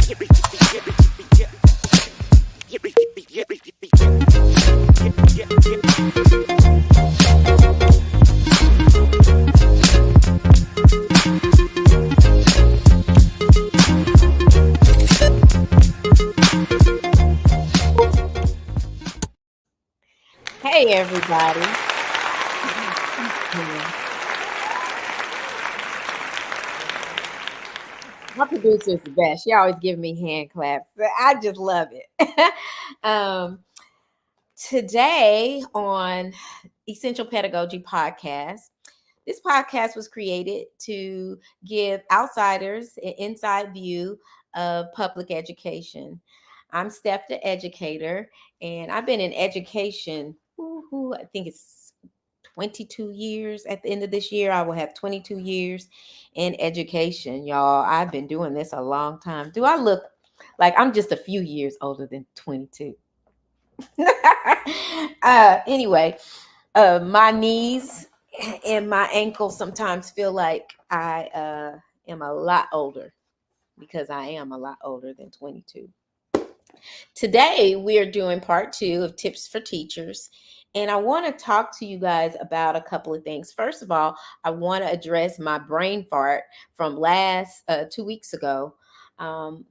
Hey, everybody. My producer is the best. She always giving me hand claps. I just love it. um, Today on Essential Pedagogy podcast, this podcast was created to give outsiders an inside view of public education. I'm Steph the Educator, and I've been in education, I think it's 22 years. At the end of this year, I will have 22 years in education, y'all. I've been doing this a long time. Do I look like I'm just a few years older than 22? Anyway, my knees and my ankles sometimes feel like I am a lot older because I am a lot older than 22. Today, we are doing part 2 of Tips for Teachers. And I want to talk to you guys about a couple of things. First of all, I want to address my brain fart from last 2 weeks ago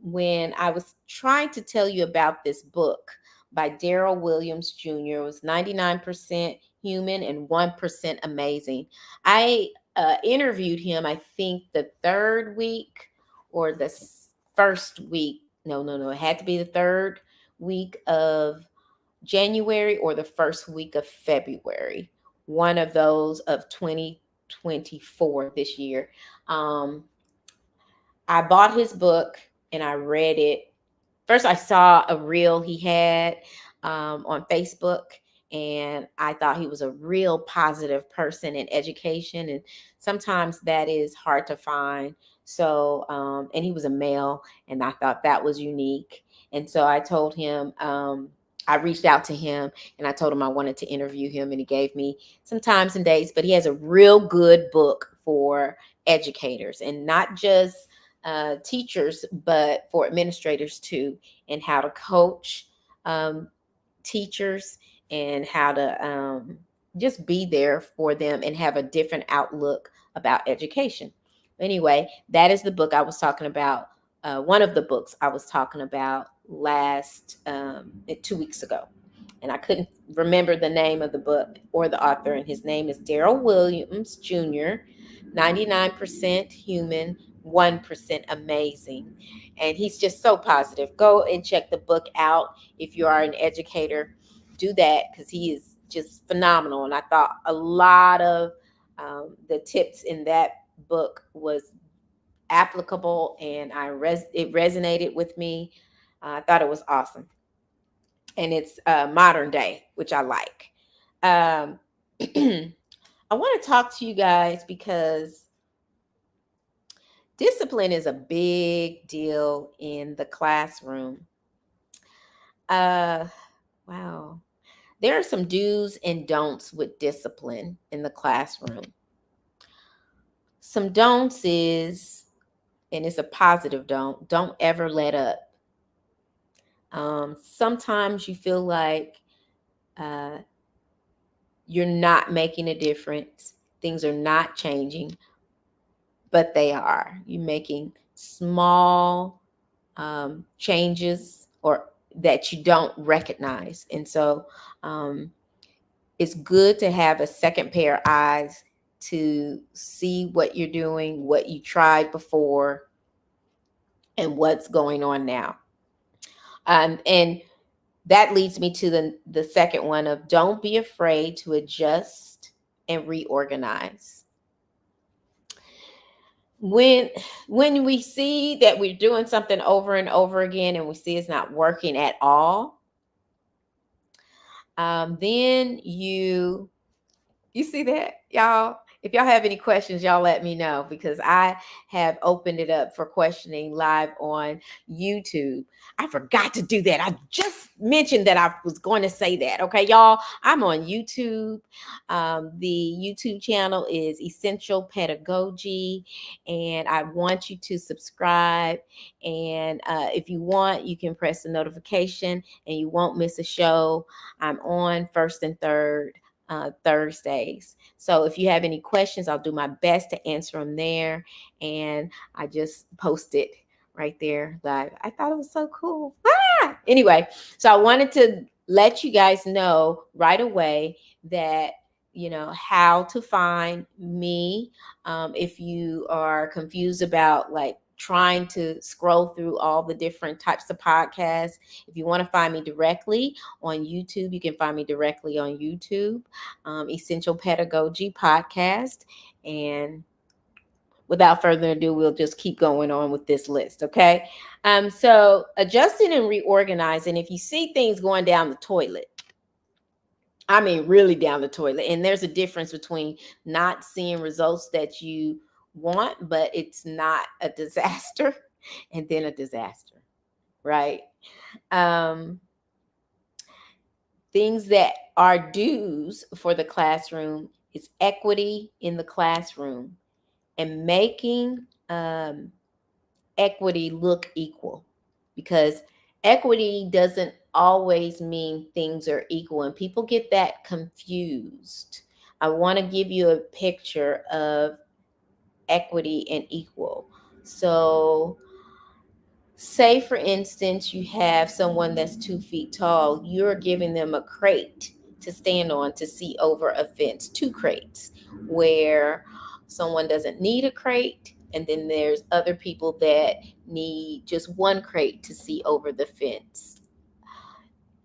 when I was trying to tell you about this book by Daryl Williams Jr. It was 99% human and 1% amazing. I interviewed him, I think, the third week or the first week. No. It had to be the third week of January or the first week of February, one of those of 2024 this year. I bought his book and I read it. First, I saw a reel he had on Facebook, and I thought he was a real positive person in education. And sometimes that is hard to find. So, and he was a male, and I thought that was unique. And so I told him, I reached out to him and I told him I wanted to interview him, and he gave me some times and dates. But he has a real good book for educators, and not just teachers, but for administrators too, and how to coach teachers and how to just be there for them and have a different outlook about education. Anyway, that is the book I was talking about. One of the books I was talking about last 2 weeks ago. And I couldn't remember the name of the book or the author. And his name is Daryl Williams Jr., 99% Human, 1% Amazing. And he's just so positive. Go and check the book out. If you are an educator, do that, because he is just phenomenal. And I thought a lot of the tips in that book was applicable, and it resonated with me. I thought it was awesome. And it's modern day, which I like. I want to talk to you guys because discipline is a big deal in the classroom. Wow. There are some do's and don'ts with discipline in the classroom. Some don'ts is, and it's a positive don't ever let up. Sometimes you feel like you're not making a difference. Things are not changing, but they are. You're making small changes or that you don't recognize. And so it's good to have a second pair of eyes to see what you're doing, what you tried before, and what's going on now. And that leads me to the second one of don't be afraid to adjust and reorganize. When we see that we're doing something over and over again and we see it's not working at all, then you see that, y'all? If y'all have any questions, y'all let me know, because I have opened it up for questioning live on YouTube. I forgot to do that. I just mentioned that I was going to say that. Okay, y'all, I'm on YouTube. The YouTube channel is Essential Pedagogy, and I want you to subscribe. And if you want, you can press the notification and you won't miss a show. I'm on first and third Thursdays. So if you have any questions, I'll do my best to answer them there. And I just posted right there live. I thought it was so cool. Anyway, so I wanted to let you guys know right away that, how to find me. If you are confused about like trying to scroll through all the different types of podcasts, if you want to find me directly on YouTube, you can find me directly on YouTube, Essential Pedagogy Podcast. And without further ado, we'll just keep going on with this list, okay? So adjusting and reorganizing. If you see things going down the toilet, I mean, really down the toilet. And there's a difference between not seeing results that you want, but it's not a disaster, and then a disaster, right? Um, Things that are dues for the classroom is equity in the classroom and making equity look equal, because equity doesn't always mean things are equal, and people get that confused. I want to give you a picture of equity and equal. So say, for instance, you have someone that's 2 feet tall, you're giving them a crate to stand on to see over a fence, two crates, where someone doesn't need a crate. And then there's other people that need just one crate to see over the fence.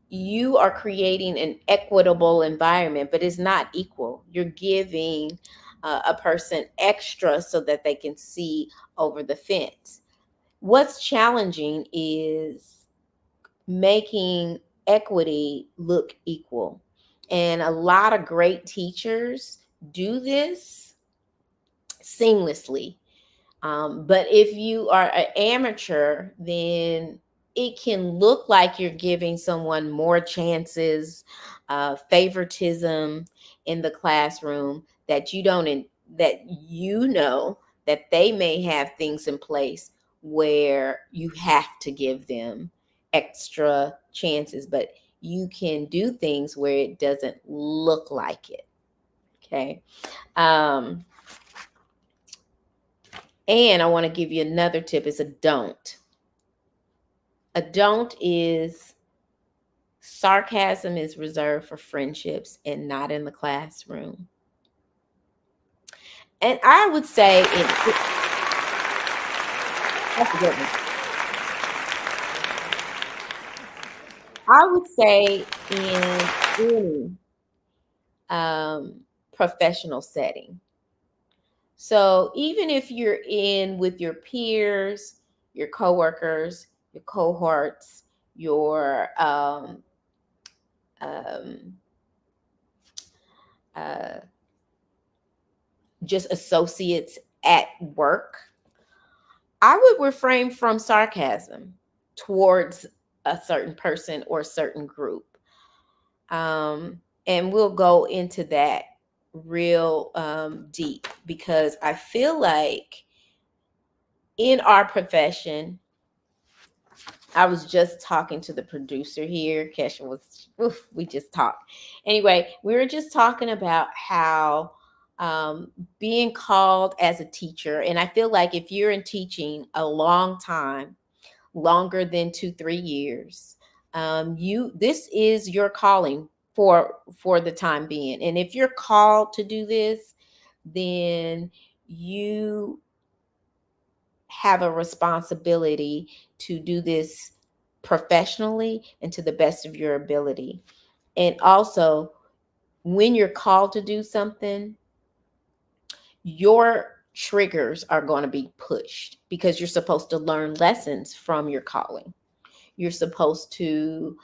You are creating an equitable environment, but it's not equal. You're giving a person extra so that they can see over the fence. What's challenging is making equity look equal. And a lot of great teachers do this seamlessly. But if you are an amateur, then it can look like you're giving someone more chances, favoritism in the classroom, that you don't, that that they may have things in place where you have to give them extra chances, but you can do things where it doesn't look like it. Okay. Um, And I want to give you another tip. It's a don't. A don't is sarcasm is reserved for friendships and not in the classroom. And I would say that's a good one. I would say in any professional setting. So even if you're in with your peers, your coworkers, your cohorts, your um, uh, just associates at work, I would refrain from sarcasm towards a certain person or a certain group. And we'll go into that real deep, because I feel like in our profession, I was just talking to the producer here. Kesha was, we just talked. Anyway, we were just talking about how being called as a teacher, and I feel like if you're in teaching a long time, longer than 2-3 years, this is your calling for the time being. And if you're called to do this, then you have a responsibility to do this professionally and to the best of your ability. And also, when you're called to do something, your triggers are going to be pushed, because you're supposed to learn lessons from your calling. You're supposed to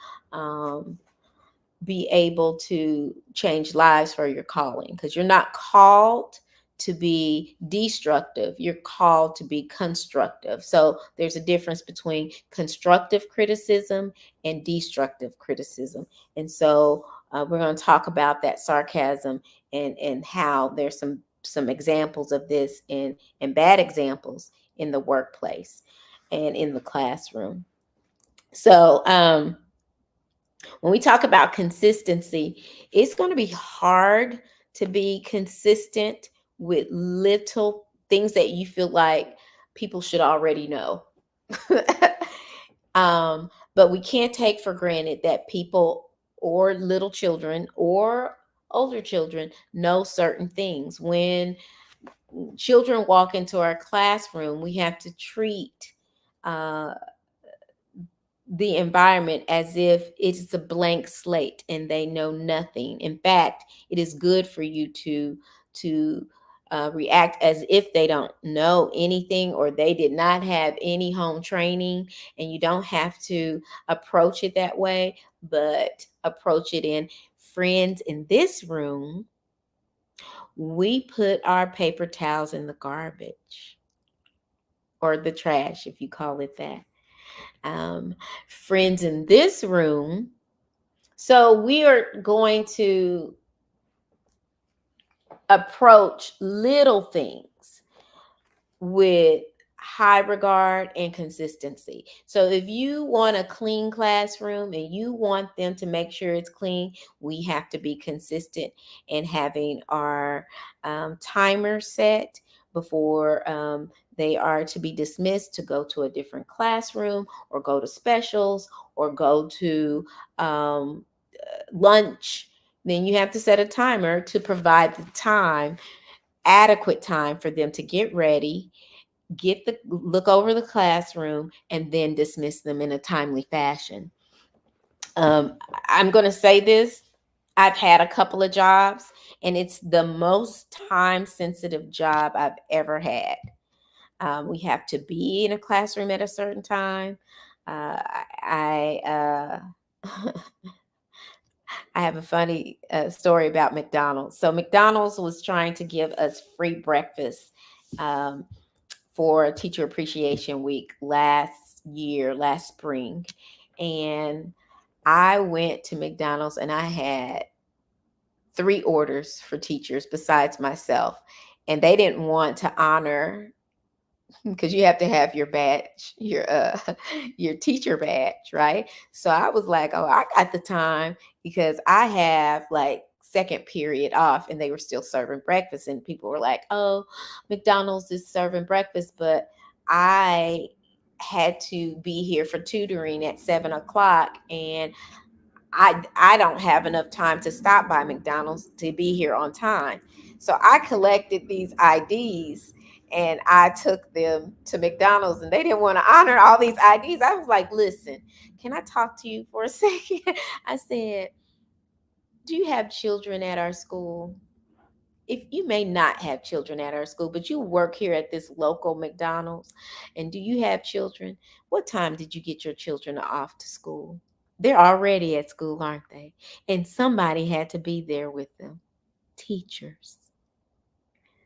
be able to change lives for your calling, because you're not called to be destructive. You're called to be constructive. So there's a difference between constructive criticism and destructive criticism. And so we're going to talk about that sarcasm and how there's some examples of this and bad examples in the workplace and in the classroom. So when we talk about consistency, it's going to be hard to be consistent with little things that you feel like people should already know. But we can't take for granted that people or little children or older children know certain things. When children walk into our classroom, we have to treat uh, the environment as if it's a blank slate and they know nothing. In fact, it is good for you to react as if they don't know anything or they did not have any home training. And you don't have to approach it that way, but approach it in, friends, in this room, we put our paper towels in the garbage or the trash, if you call it that. Um, Friends, in this room, so we are going to approach little things with high regard and consistency. So if you want a clean classroom and you want them to make sure it's clean, we have to be consistent in having our timer set before they are to be dismissed to go to a different classroom or go to specials or go to lunch. Then you have to set a timer to provide the time, adequate time for them to get ready, get the look over the classroom, and then dismiss them in a timely fashion. um, I'm going to say this, I've had a couple of jobs and it's the most time sensitive job I've ever had. We have to be in a classroom at a certain time. I I have a funny story about McDonald's. So McDonald's was trying to give us free breakfast um, for Teacher Appreciation Week last spring. And I went to McDonald's and I had three orders for teachers besides myself. And they didn't want to honor, because you have to have your badge, your teacher badge, right? So I was like, oh, I got the time because I have like second period off and they were still serving breakfast, and people were like, oh, McDonald's is serving breakfast, but I had to be here for tutoring at 7 o'clock, and I don't have enough time to stop by McDonald's to be here on time. So I collected these IDs and I took them to McDonald's, and they didn't want to honor all these IDs. I was like, listen, can I talk to you for a second? I said, do you have children at our school? If you may not have children at our school, but you work here at this local McDonald's, and do you have children? What time did you get your children off to school? They're already at school, aren't they? And somebody had to be there with them. Teachers.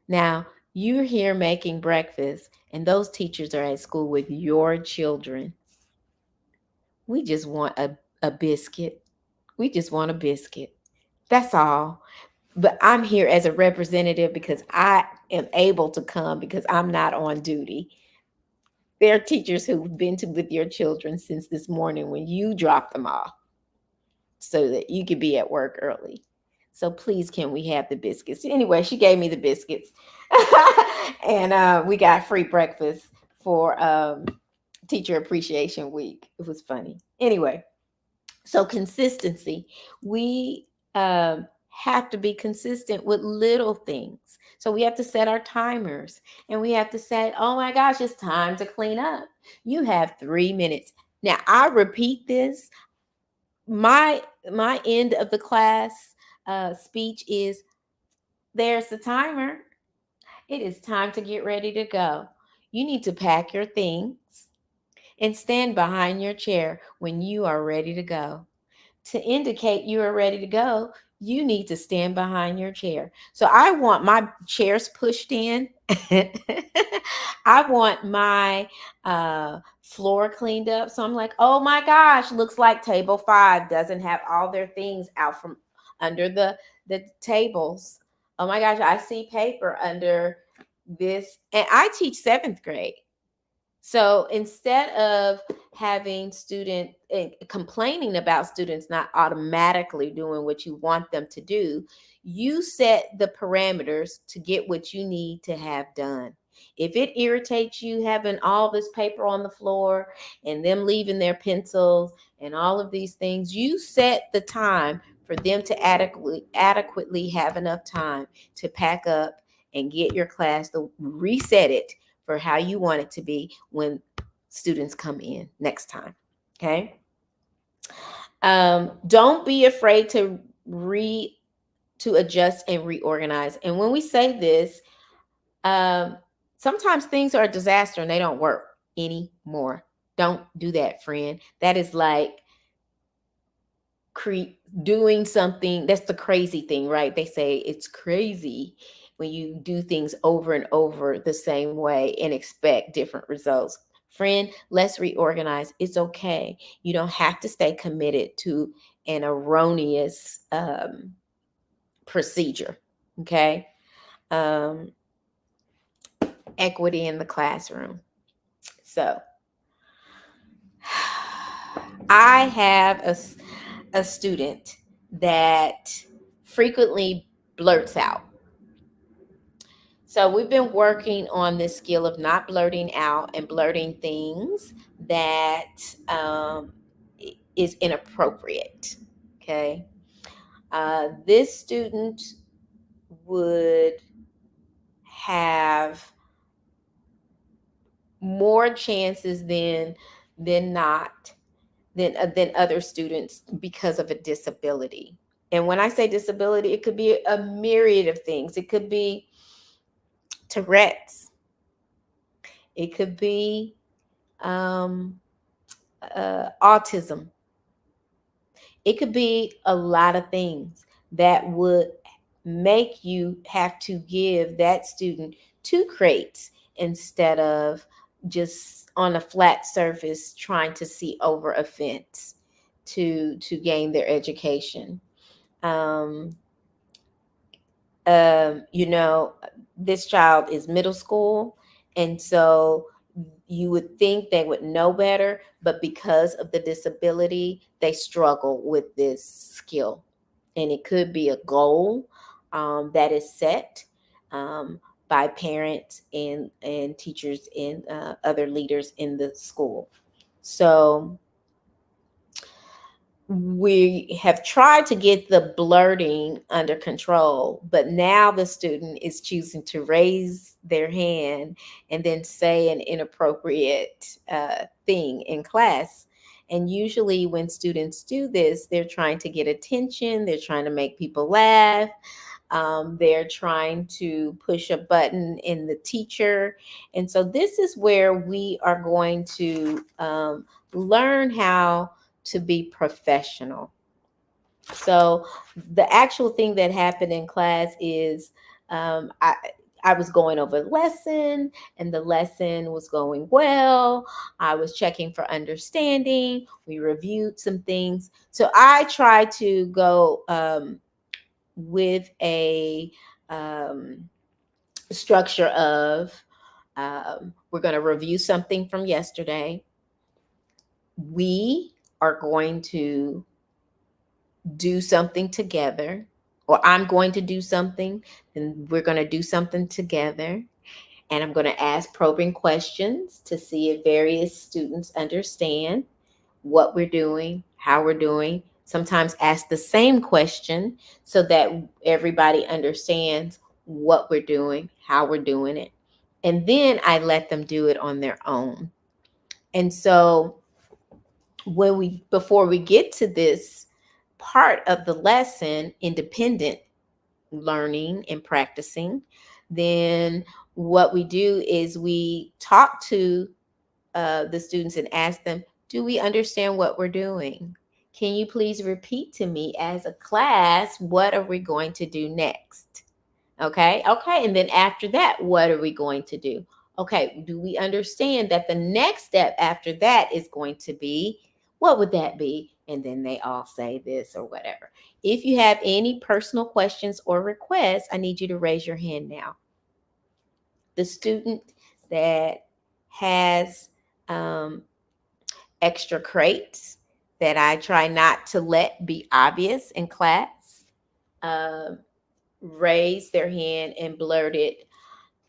Now, you're here making breakfast, and those teachers are at school with your children. We just want a biscuit. We just want a biscuit. That's all. But I'm here as a representative because I am able to come because I'm not on duty. There are teachers who've been to with your children since this morning when you drop them off, so that you could be at work early. So please, can we have the biscuits? Anyway, she gave me the biscuits, and we got free breakfast for Teacher Appreciation Week. It was funny. Anyway, so consistency. We have to be consistent with little things. So we have to set our timers, and we have to say, oh my gosh, it's time to clean up. You have 3 minutes. Now, I repeat this. My end of the class speech is, there's the timer. It is time to get ready to go. You need to pack your things and stand behind your chair when you are ready to go. To indicate you are ready to go, you need to stand behind your chair. So I want my chairs pushed in. I want my floor cleaned up. So I'm like, oh my gosh, looks like table 5 doesn't have all their things out from under the tables. Oh my gosh, I see paper under this. And I teach 7th grade. So instead of having student complaining about students not automatically doing what you want them to do, you set the parameters to get what you need to have done. If it irritates you having all this paper on the floor and them leaving their pencils and all of these things, you set the time for them to adequately have enough time to pack up and get your class to reset it for how you want it to be when students come in next time. Okay. Don't be afraid to adjust and reorganize. And when we say this, um, sometimes things are a disaster and they don't work anymore. Don't do that, friend. That is like doing something. That's the crazy thing, right? They say it's crazy when you do things over and over the same way and expect different results. Friend, let's reorganize. It's okay. You don't have to stay committed to an erroneous procedure. Okay. um, Equity in the classroom. So I have a student that frequently blurts out. So we've been working on this skill of not blurting out and blurting things that is inappropriate. Okay. This student would have more chances than not than other students because of a disability. And when I say disability, it could be a myriad of things. It could be Tourette's. It could be um, autism. It could be a lot of things that would make you have to give that student 2 crates instead of just on a flat surface trying to see over a fence to gain their education. Um, you know, this child is middle school, and so you would think they would know better, but because of the disability, they struggle with this skill. And it could be a goal that is set um, by parents and teachers and other leaders in the school. So we have tried to get the blurting under control, but now the student is choosing to raise their hand and then say an inappropriate thing in class. And usually, when students do this, they're trying to get attention, they're trying to make people laugh, they're trying to push a button in the teacher. And so, this is where we are going to learn how to be professional. So the actual thing that happened in class is um, I I was going over the lesson and the lesson was going well. I was checking for understanding. We reviewed some things. So I tried to go with a um, structure of we're going to review something from yesterday. We are going to do something together, or I'm going to do something, and we're going to do something together. And I'm going to ask probing questions to see if various students understand what we're doing, how we're doing. Sometimes ask the same question so that everybody understands what we're doing, how we're doing it. And then I let them do it on their own. And so before we get to this part of the lesson, independent learning and practicing, then what we do is we talk to the students and ask them, do we understand what we're doing? Can you please repeat to me as a class, what are we going to do next? Okay. Okay. And then after that, what are we going to do? Okay. Do we understand that the next step after that is going to be, what would that be? And then they all say this or whatever. If you have any personal questions or requests, I need you to raise your hand now. The student that has extra crates that I try not to let be obvious in class, uh, raise their hand and blurted,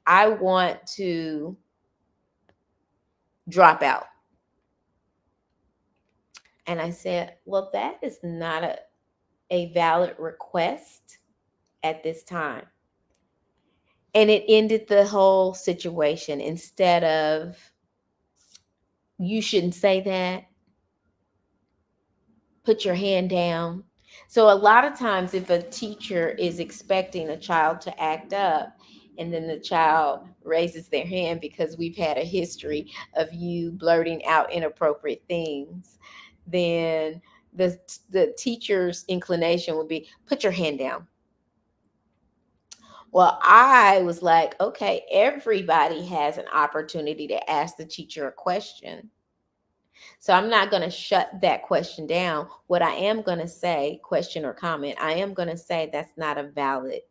I want to drop out. And I said, well, that is not a valid request at this time. And it ended the whole situation. Instead of, you shouldn't say that, put your hand down. So a lot of times if a teacher is expecting a child to act up and then the child raises their hand because we've had a history of you blurting out inappropriate things, then the teacher's inclination would be put your hand down. Well, I was like, okay, everybody has an opportunity to ask the teacher a question. So I'm not going to shut that question down. What I am going to say, question or comment, I am going to say that's not a valid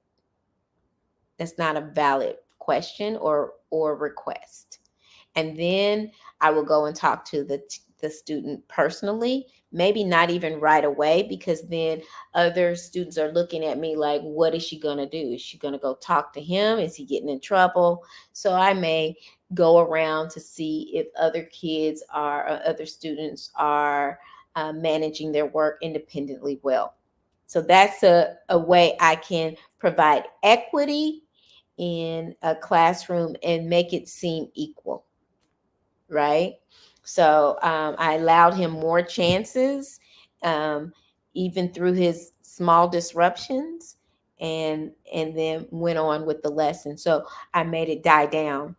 question or request. And then I will go and talk to the student personally, maybe not even right away, because then other students are looking at me like, what is she going to do? Is she going to go talk to him? Is he getting in trouble? So I may go around to see if other kids are, or other students are managing their work independently well. So that's a way I can provide equity in a classroom and make it seem equal, right? So I allowed him more chances, um, even through his small disruptions, and then went on with the lesson. So I made it die down.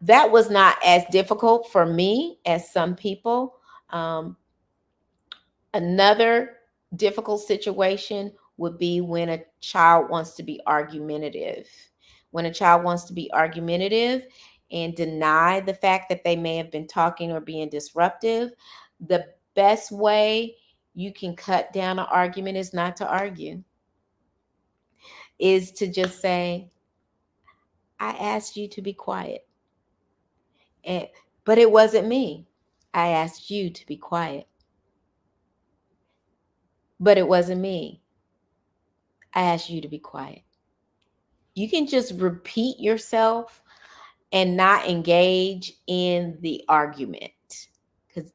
That was not as difficult for me as some people. Um, Another difficult situation would be when a child wants to be argumentative. When a child wants to be argumentative and deny the fact that they may have been talking or being disruptive, the best way you can cut down an argument is not to argue, is to just say, I asked you to be quiet. And, but it wasn't me. I asked you to be quiet. But it wasn't me. I asked you to be quiet. You can just repeat yourself and not engage in the argument, because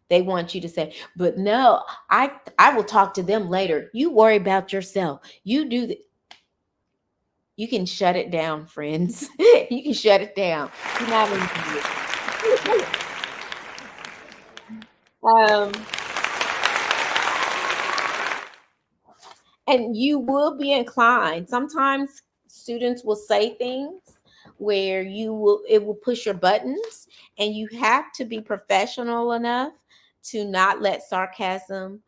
they want you to say, but no, I will talk to them later. You worry about yourself. You do the, you can shut it down, friends. You can shut it down. You're not in um and you will be inclined. Sometimes students will say things where it will push your buttons, and you have to be professional enough to not let sarcasm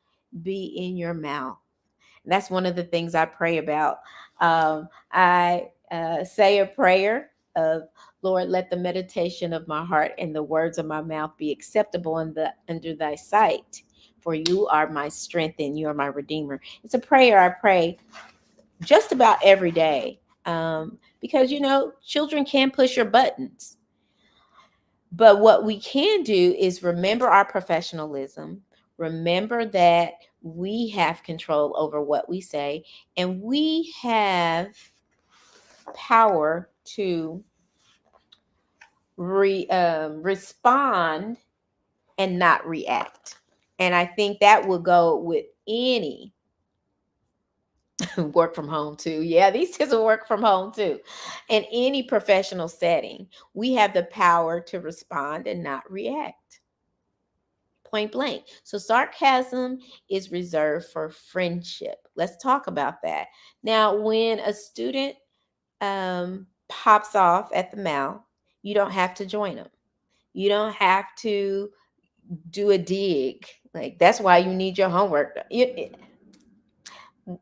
be in your mouth. That's one of the things I pray about. I say a prayer of, Lord, let the meditation of my heart and the words of my mouth be acceptable under thy sight. For you are my strength and you are my redeemer. It's a prayer I pray just about every day, because, children can push your buttons. But what we can do is remember our professionalism, remember that we have control over what we say, and we have power to respond and not react. And I think that will go with any work from home too. Yeah, these kids will work from home too. In any professional setting, we have the power to respond and not react. Point blank. So sarcasm is reserved for friendship. Let's talk about that. Now, when a student pops off at the mouth, you don't have to join them. You don't have to do a dig. Like that's why you need your homework.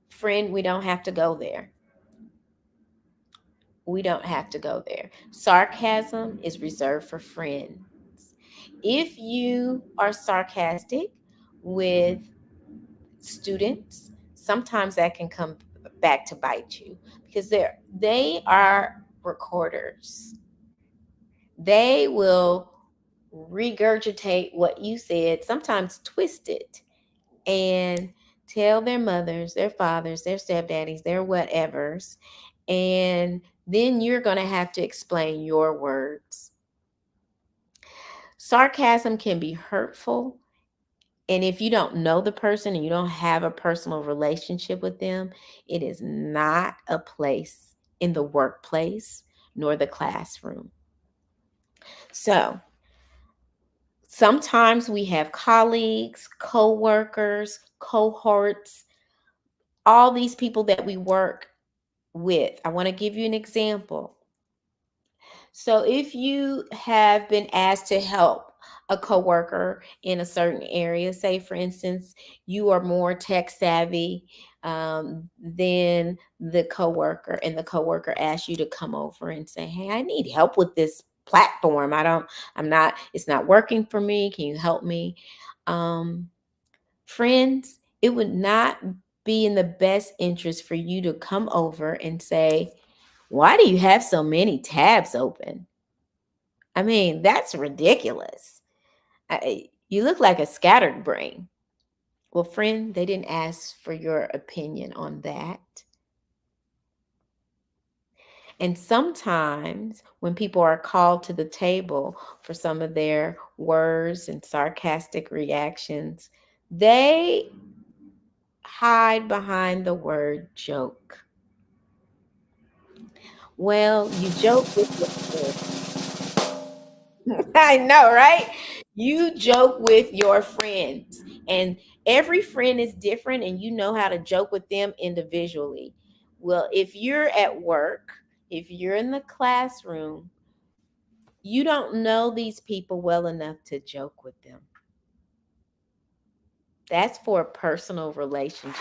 Friend, we don't have to go there. We don't have to go there. Sarcasm is reserved for friends. If you are sarcastic with students, sometimes that can come back to bite you because they are recorders. They will regurgitate what you said, sometimes twist it, and tell their mothers, their fathers, their stepdaddies, their whatevers. And then you're going to have to explain your words. Sarcasm can be hurtful. And if you don't know the person and you don't have a personal relationship with them, it is not a place in the workplace nor the classroom. So sometimes we have colleagues, co-workers, cohorts, all these people that we work with. I want to give you an example. So if you have been asked to help a coworker in a certain area, say for instance, you are more tech savvy than the coworker, and the coworker asks you to come over and say, "Hey, I need help with this platform. It's not working for me. Can you help me?" Um, Friends, it would not be in the best interest for you to come over and say, "Why do you have so many tabs open?" I mean, that's ridiculous. You look like a scattered brain. Well, friend, they didn't ask for your opinion on that. And sometimes when people are called to the table for some of their words and sarcastic reactions, they hide behind the word joke. Well, you joke with your friends. I know, right? You joke with your friends, and every friend is different, and you know how to joke with them individually. Well, if you're at work, if you're in the classroom, you don't know these people well enough to joke with them. That's for a personal relationship.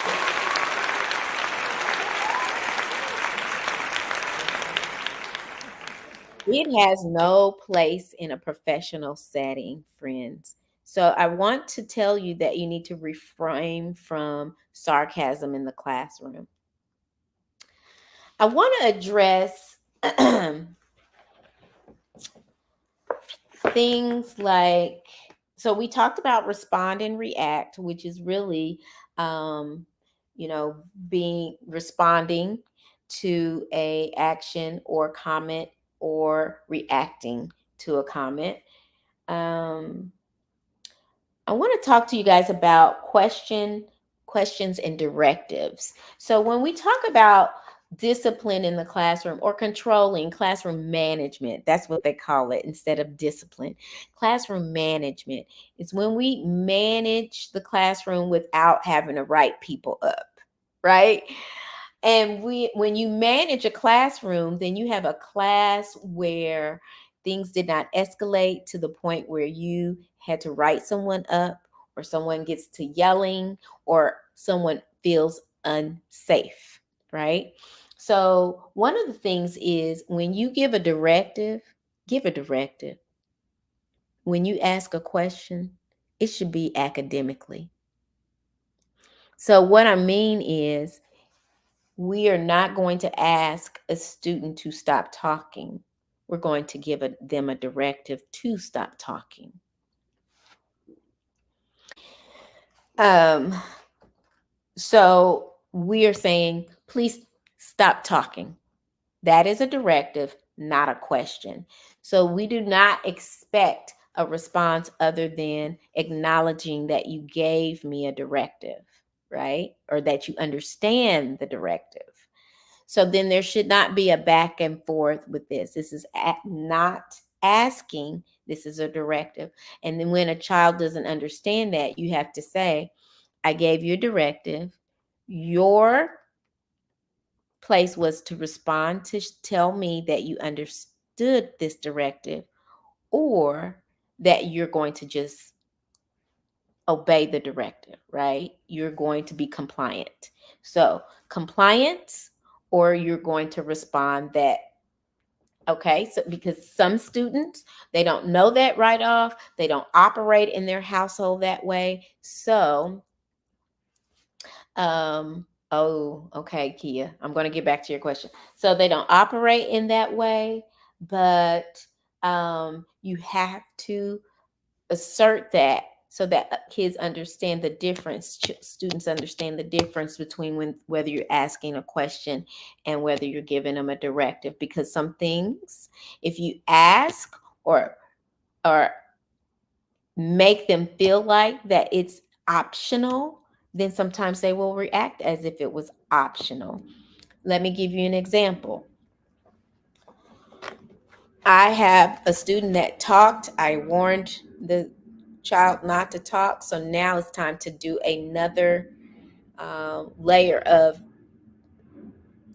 It has no place in a professional setting, friends. So I want to tell you that you need to refrain from sarcasm in the classroom. I want to address things like, so we talked about respond and react, which is really um, you know, being responding to a action or comment, or reacting to a comment. um, I want to talk to you guys about questions and directives. So when we talk about discipline in the classroom, or controlling classroom management, that's what they call it instead of discipline. Classroom management is when we manage the classroom without having to write people up, right? And when you manage a classroom, then you have a class where things did not escalate to the point where you had to write someone up, or someone gets to yelling, or someone feels unsafe, right? So, one of the things is when you give a directive. When you ask a question, it should be academically. So, what I mean is, we are not going to ask a student to stop talking. We're going to give them a directive to stop talking. Um, so we are saying, please stop talking. That is a directive, not a question. So we do not expect a response other than acknowledging that you gave me a directive, right? Or that you understand the directive. So then there should not be a back and forth with this. This is not asking, this is a directive. And then when a child doesn't understand that, you have to say, I gave you a directive. Your place was to respond to tell me that you understood this directive, or that you're going to just obey the directive, right? You're going to be compliant. So, compliance, or you're going to respond that, okay? So, because some students, they don't know that right off, they don't operate in their household that way. So, oh, okay, Kia, I'm going to get back to your question. So, they don't operate in that way, but you have to assert that so that kids understand the difference, students understand the difference between whether you're asking a question and whether you're giving them a directive, because some things, if you ask or or make them feel like that it's optional, then sometimes they will react as if it was optional. Let me give you an example. I have a student that talked. I warned the child not to talk. So now it's time to do another layer of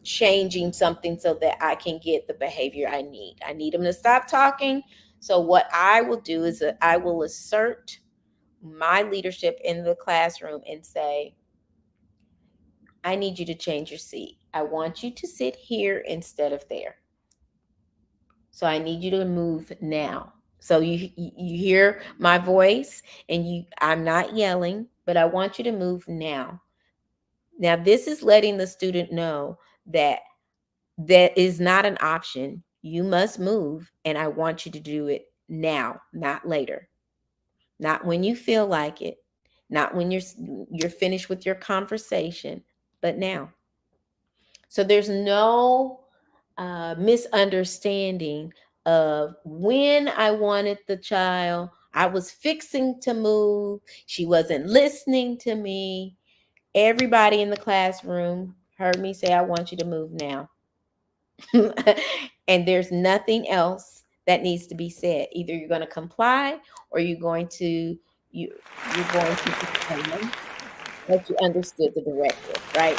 changing something so that I can get the behavior I need. I need them to stop talking. So what I will do is that I will assert my leadership in the classroom and say, I need you to change your seat. I want you to sit here instead of there. So I need you to move now. So you hear my voice, and I'm not yelling, but I want you to move now. Now this is letting the student know that that is not an option. You must move, and I want you to do it now, not later. Not when you feel like it, not when you're finished with your conversation, but now. So there's no misunderstanding of when I wanted the child. I was fixing to move. She wasn't listening to me. Everybody in the classroom heard me say, I want you to move now. And there's nothing else that needs to be said. Either you're going to comply, or you're going to pretend that you understood the directive, right?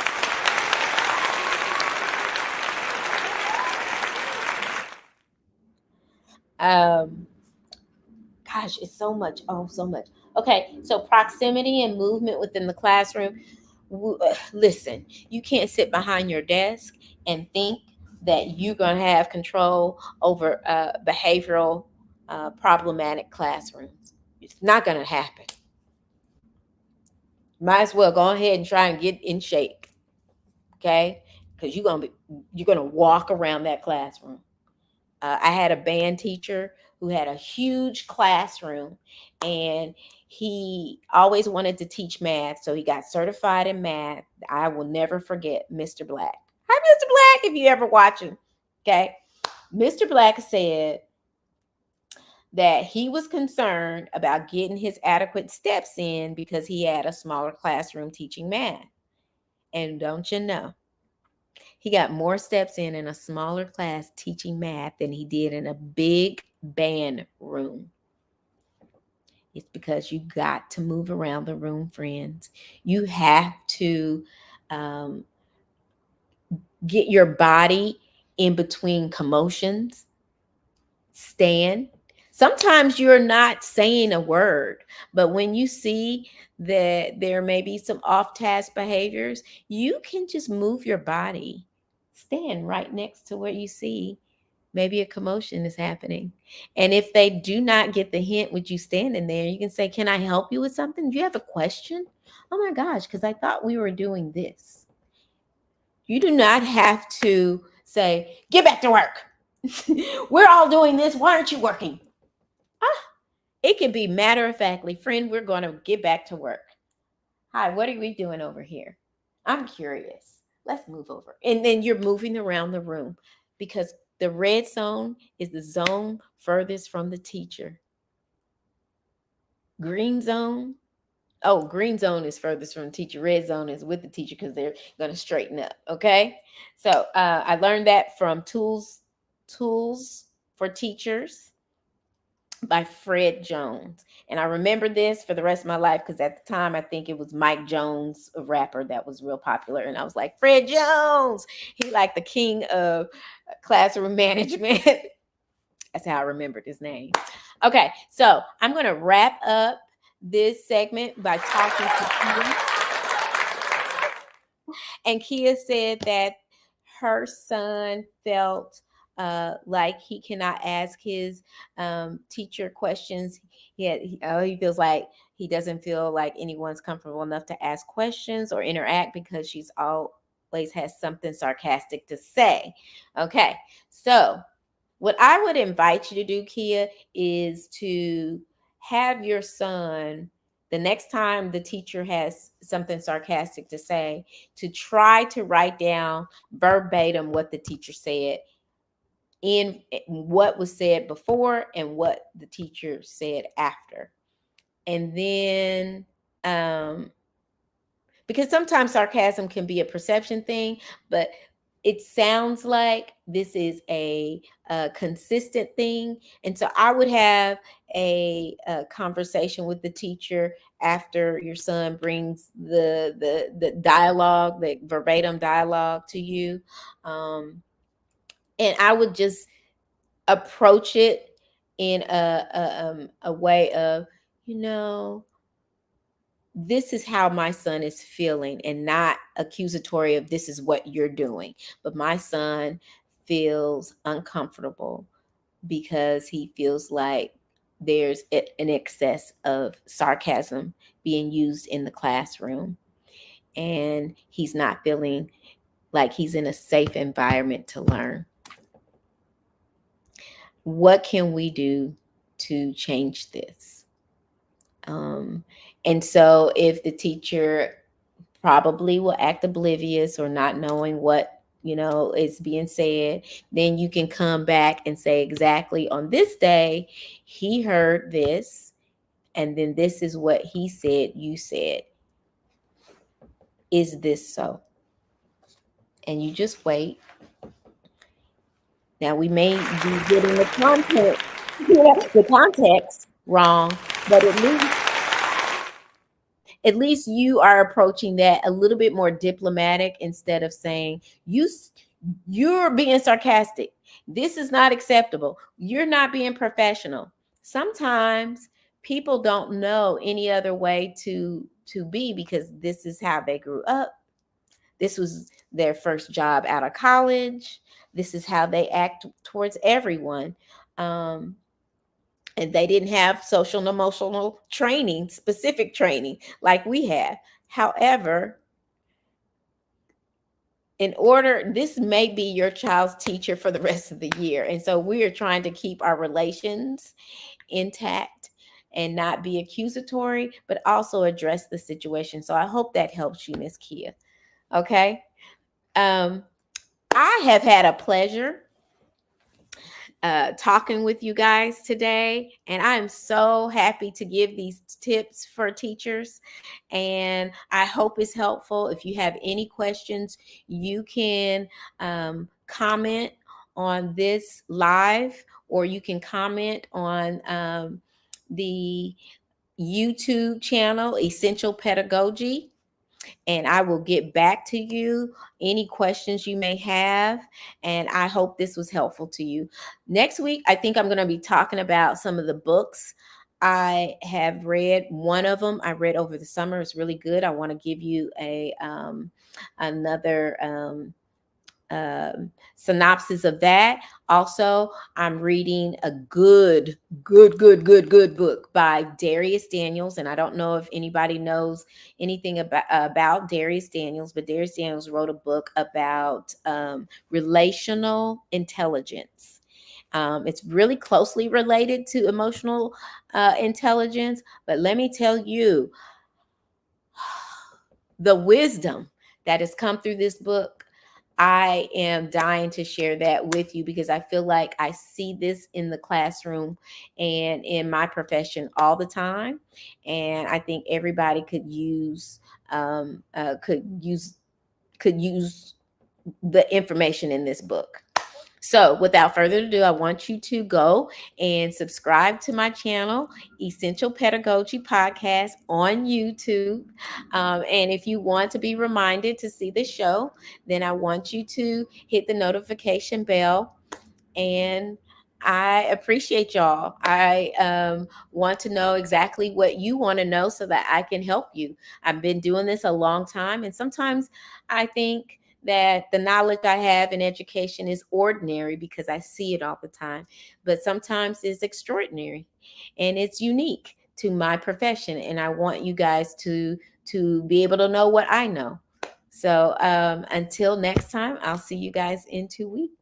Um, Gosh, it's so much. Oh, so much. Okay, so proximity and movement within the classroom. Listen, you can't sit behind your desk and think that you're going to have control over behavioral problematic classrooms. It's not going to happen. Might as well go ahead and try and get in shape, okay? Because you're gonna walk around that classroom. I had a band teacher who had a huge classroom, and he always wanted to teach math. So he got certified in math. I will never forget Mr. Black. Hi, Mr. Black, if you ever watching. Okay. Mr. Black said that he was concerned about getting his adequate steps in because he had a smaller classroom teaching math. And don't you know, he got more steps in a smaller class teaching math than he did in a big band room. It's because you got to move around the room, friends. You have to um, get your body in between commotions, stand. Sometimes you're not saying a word, but when you see that there may be some off task behaviors, you can just move your body. Stand right next to where you see maybe a commotion is happening. And if they do not get the hint with you standing there, you can say, can I help you with something? Do you have a question? Oh my gosh, because I thought we were doing this. You do not have to say, get back to work. We're all doing this. Why aren't you working? Ah, it can be matter of factly, friend, we're going to get back to work. Hi, what are we doing over here? I'm curious. Let's move over. And then you're moving around the room, because the red zone is the zone furthest from the teacher. Green zone, oh, green zone is furthest from the teacher. Red zone is with the teacher because they're going to straighten up. Okay. So I learned that from Tools for Teachers by Fred Jones. And I remember this for the rest of my life because at the time I think it was Mike Jones, a rapper that was real popular. And I was like, Fred Jones, he like the king of classroom management. That's how I remembered his name. Okay, so I'm going to wrap up this segment by talking to Kia. And Kia said that her son felt like he cannot ask his teacher questions. He feels like he doesn't feel like anyone's comfortable enough to ask questions or interact because she's always has something sarcastic to say. Okay, so what I would invite you to do, Kia, is to have your son, the next time the teacher has something sarcastic to say, to try to write down verbatim what the teacher said in what was said before and what the teacher said after. And then because sometimes sarcasm can be a perception thing, but it sounds like this is a consistent thing. And so I would have a conversation with the teacher after your son brings the dialogue, the verbatim dialogue to you. And I would just approach it in a way of, you know, this is how my son is feeling, and not accusatory of this is what you're doing. But my son feels uncomfortable because he feels like there's an excess of sarcasm being used in the classroom, and he's not feeling like he's in a safe environment to learn. What can we do to change this? Um, and so if the teacher probably will act oblivious or not knowing what is being said, then you can come back and say, exactly, on this day he heard this, and then this is what he said, you said, is this so? And you just wait. Now we may be getting the content the context wrong, but at least you are approaching that a little bit more diplomatic, instead of saying you're being sarcastic, this is not acceptable, you're not being professional. Sometimes people don't know any other way to be, because this is how they grew up, this was their first job out of college, this is how they act towards everyone. um, and they didn't have social and emotional training, specific training like we have. However, this may be your child's teacher for the rest of the year. And so we are trying to keep our relations intact and not be accusatory, but also address the situation. So I hope that helps you, Miss Kia. Okay. Um, I have had a pleasure talking with you guys today. And I'm so happy to give these tips for teachers. And I hope it's helpful. If you have any questions, you can comment on this live, or you can comment on the YouTube channel, Essential Pedagogy, and I will get back to you any questions you may have. And I hope this was helpful to you. Next week, I think I'm going to be talking about some of the books I have read. One of them I read over the summer. It's really good. I want to give you another synopsis of that. Also, I'm reading a good book by Darius Daniels, and I don't know if anybody knows anything about Darius Daniels, but Darius Daniels wrote a book about relational intelligence. It's really closely related to emotional intelligence, but let me tell you, the wisdom that has come through this book, I am dying to share that with you, because I feel like I see this in the classroom and in my profession all the time. And I think everybody um, uh, could use could use the information in this book. So without further ado, I want you to go and subscribe to my channel, Essential Pedagogy Podcast, on YouTube. And if you want to be reminded to see the show, then I want you to hit the notification bell and I appreciate y'all. I want to know exactly what you want to know so that I can help you. I've been doing this a long time, and sometimes I think that the knowledge I have in education is ordinary because I see it all the time, but sometimes it's extraordinary and it's unique to my profession, and I want you guys to be able to know what I know. So until next time, I'll see you guys in 2 weeks.